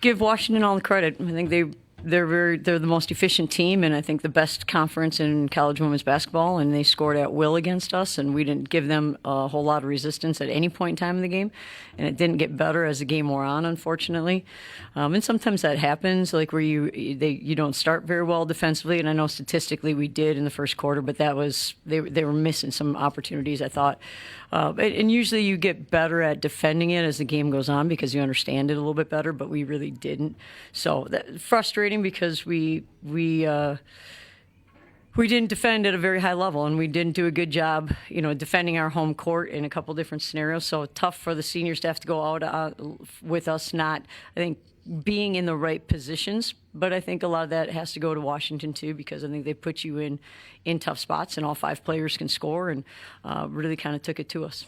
Give Washington all the credit. I think they're the most efficient team, and I think the best conference in college women's basketball. And they scored at will against us, and we didn't give them a whole lot of resistance at any point in time in the game. And it didn't get better as the game wore on, unfortunately. And sometimes that happens, like where you don't start very well defensively. And I know statistically we did in the first quarter, but that was they were missing some opportunities, I thought. And usually you get better at defending it as the game goes on because you understand it a little bit better, but we really didn't. So that's frustrating because we didn't defend at a very high level, and we didn't do a good job, defending our home court in a couple different scenarios. So tough for the seniors to have to go out with us not, I think, being in the right positions. But I think a lot of that has to go to Washington too, because I think they put you in tough spots, and all 5 players can score, and really kind of took it to us.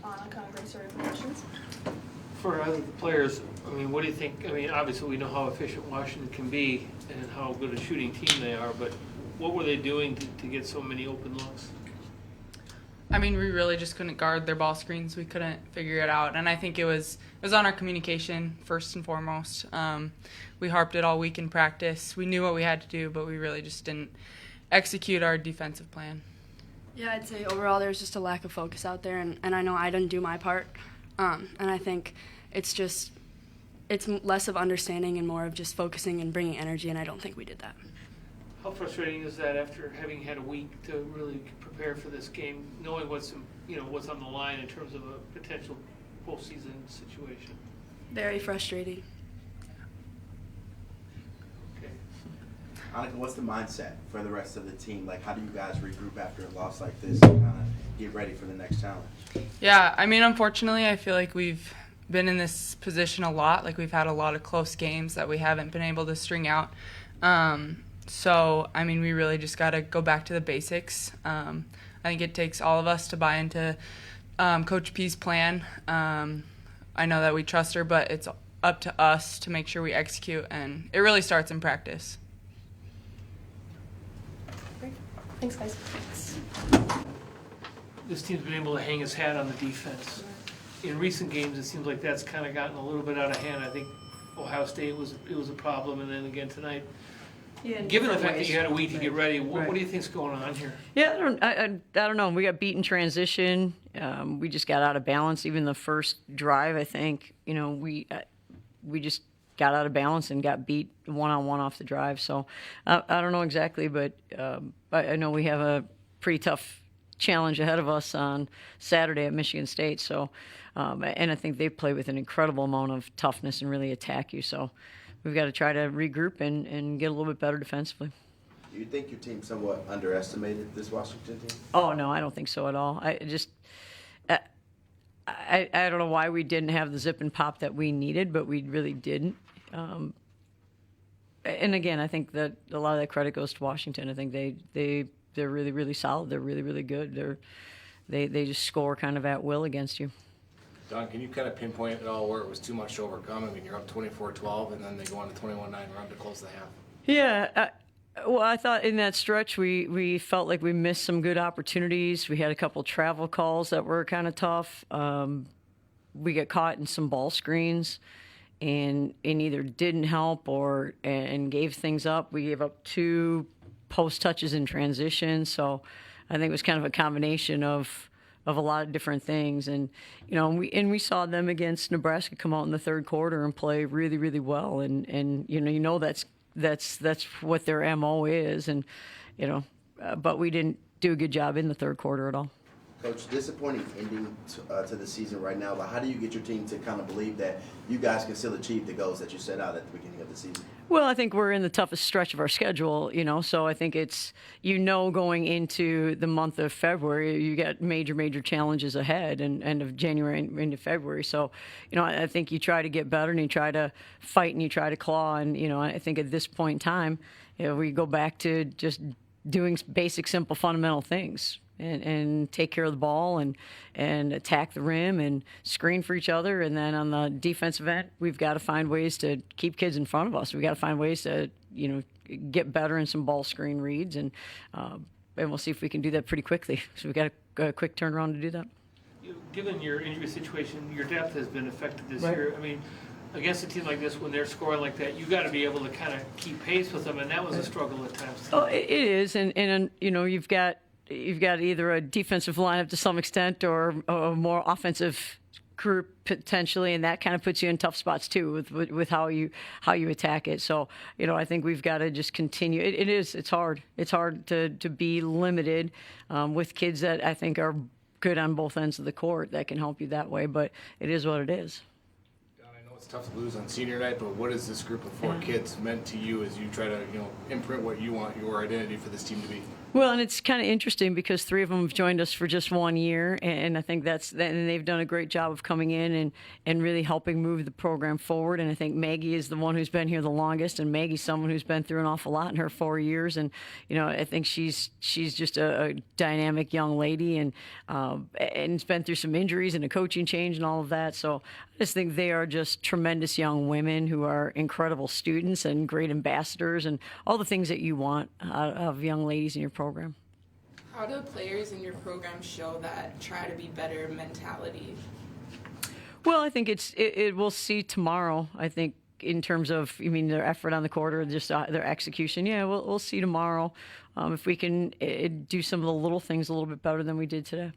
Annika, raise your questions. For the players, what do you think? Obviously we know how efficient Washington can be and how good a shooting team they are, but what were they doing to get so many open looks? We really just couldn't guard their ball screens. We couldn't figure it out, and I think it was on our communication first and foremost. We harped it all week in practice. We knew what we had to do, but we really just didn't execute our defensive plan. Yeah, I'd say overall there's just a lack of focus out there, and I know I didn't do my part, and I think it's less of understanding and more of just focusing and bringing energy, and I don't think we did that. How frustrating is that after having had a week to really prepare for this game, knowing what's on the line in terms of a potential postseason situation? Very frustrating. Okay. Annika, what's the mindset for the rest of the team? Like, how do you guys regroup after a loss like this and kind of get ready for the next challenge? Yeah, unfortunately, I feel like we've been in this position a lot. Like, we've had a lot of close games that we haven't been able to string out. So, we really just got to go back to the basics. I think it takes all of us to buy into Coach P's plan. I know that we trust her, but it's up to us to make sure we execute, and it really starts in practice. Great. Thanks, guys. This team's been able to hang its hat on the defense. In recent games, it seems like that's kind of gotten a little bit out of hand. I think Ohio State was a problem, and then again tonight. Yeah, given the fact that you had a week to get ready, Right. what do you think's going on here? Yeah, I don't know. We got beat in transition. We just got out of balance. Even the first drive, I think, we just got out of balance and got beat one-on-one off the drive. So I don't know exactly, but I know we have a pretty tough challenge ahead of us on Saturday at Michigan State. So, and I think they play with an incredible amount of toughness and really attack you. So we've got to try to regroup and get a little bit better defensively. Do you think your team somewhat underestimated this Washington team? Oh, no, I don't think so at all. I don't know why we didn't have the zip and pop that we needed, but we really didn't. And again, I think that a lot of that credit goes to Washington. I think they're really, really solid. They're really, really good. They just score kind of at will against you. Don, can you kind of pinpoint it all where it was too much to overcome? You're up 24-12, and then they go on a 21-9 run to close the half. Yeah. Well, I thought in that stretch we felt like we missed some good opportunities. We had a couple travel calls that were kind of tough. We got caught in some ball screens and either didn't help and gave things up. We gave up 2 post touches in transition. So I think it was kind of a combination of a lot of different things. And, we saw them against Nebraska come out in the third quarter and play really, really well. And that's what their MO is. And, but we didn't do a good job in the third quarter at all. Coach, disappointing ending to the season right now, but how do you get your team to kind of believe that you guys can still achieve the goals that you set out at the beginning of the season? Well, I think we're in the toughest stretch of our schedule, so I think it's, going into the month of February, you got major challenges ahead, and end of January into February. So, I think you try to get better and you try to fight and you try to claw. And, I think at this point in time, we go back to just doing basic, simple, fundamental things. And take care of the ball and attack the rim and screen for each other. And then on the defensive end, we've got to find ways to keep kids in front of us. We've got to find ways to, get better in some ball screen reads. And we'll see if we can do that pretty quickly. So we've got a quick turnaround to do that. given your injury situation, your depth has been affected this Right. year. I mean, against a team like this, when they're scoring like that, you got to be able to kind of keep pace with them, and that was a struggle at times. Oh, it is, and you know, you've got either a defensive lineup to some extent or a more offensive group potentially, and that kind of puts you in tough spots too with how you attack it. So, you know, I think we've got to just continue. It's hard to be limited with kids that I think are good on both ends of the court that can help you that way, but it is what it is. Don, I know it's tough to lose on senior night, but what has this group of 4 kids meant to you as you try to, you know, imprint what you want your identity for this team to be? Well, and it's kind of interesting because 3 of them have joined us for just 1 year, and I think and they've done a great job of coming in and really helping move the program forward. And I think Maggie is the one who's been here the longest, and Maggie's someone who's been through an awful lot in her 4 years. And you know, I think she's just a dynamic young lady, and it's been through some injuries and a coaching change and all of that. So I just think they are just tremendous young women who are incredible students and great ambassadors and all the things that you want out of young ladies in your program. How do players in your program show that try to be better mentality? Well, I think we'll see tomorrow. I think in terms of, you mean their effort on the court or just their execution? Yeah, we'll see tomorrow if we can do some of the little things a little bit better than we did today.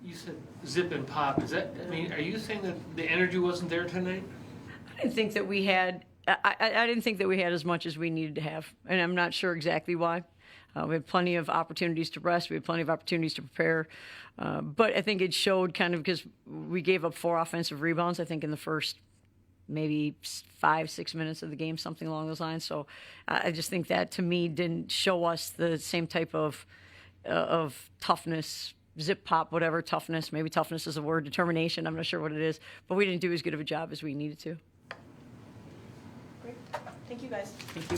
You said zip and pop. Is that? I mean, are you saying that the energy wasn't there tonight? I didn't think that we had. I didn't think that we had as much as we needed to have, and I'm not sure exactly why. We had plenty of opportunities to rest. We had plenty of opportunities to prepare. But I think it showed kind of because we gave up 4 offensive rebounds, I think, in the first maybe 5-6 minutes of the game, something along those lines. So I just think that, to me, didn't show us the same type of toughness, zip pop, whatever, toughness. Maybe toughness is a word, determination. I'm not sure what it is. But we didn't do as good of a job as we needed to. Great. Thank you, guys. Thank you.